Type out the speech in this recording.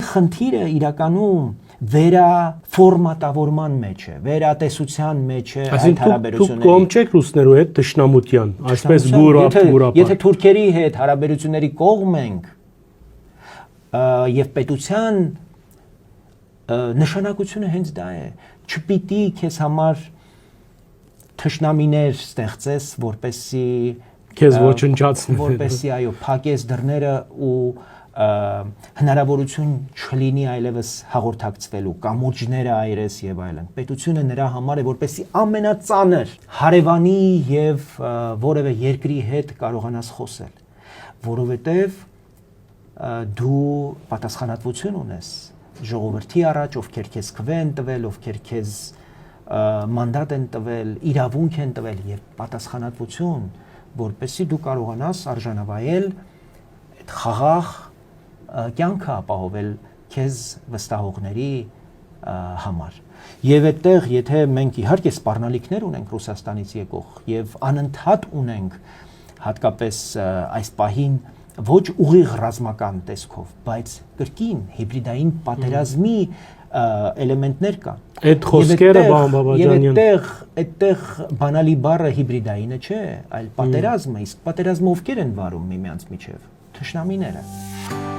խնդիրը իրականում վերաֆորմատավորման մեջ է, վերատեսության մեջ է այդ հարաբերությունների։ Դուք կողմ չեք ռուսներու հետ թշնամության, այսպես գուրապար։ Եթե թուրքերի հետ հարաբերությունների կողմ ենք եւ պետության նշանակությունը հենց դա է, չպիտի քեզ համար թշնամիներ ստեղծես, որպեսի քեզ ոչնչացնեն, որպեսի այո, փակես դռները ու հնարավորություն չլինի այլևս հաղորդակցվելու, կամուրջները այրես եւ այլն։ Պետությունը նրա համար է, որպեսի ամենածանր հարևանի եւ որևէ երկրի հետ կարողանաս խոսել, որովհետեւ դու պատասխանատվություն ունես ժողովրդի առաջ, ովքեր քեզ քվե են տվել, ովքեր քեզ մանդատ են տվել, իրավունք են տվել եւ պատասխանատվություն, որպեսի դու կարողանաս արժանավայել այդ խաղաղ կյանքը ապահովել քեզ վստահողների համար։ Եվ այդտեղ, եթե մենք իհարկե սպառնալիքներ ունենք Ռուսաստանից եկող եւ անընդհատ ունենք հատկապես այս պահին ոչ ուղիղ ռազմական տեսքով, բայց կրկին հիբրիդային պատերազմի էլեմենտներ կան։ Այդ խոսքերը Բաբաջանյան։ Եվ այդտեղ բանալի բառը հիբրիդայինը չէ, այլ պատերազմը, իսկ պատերազմը ովքեր են վարում միմյանց միջև, թշնամիները։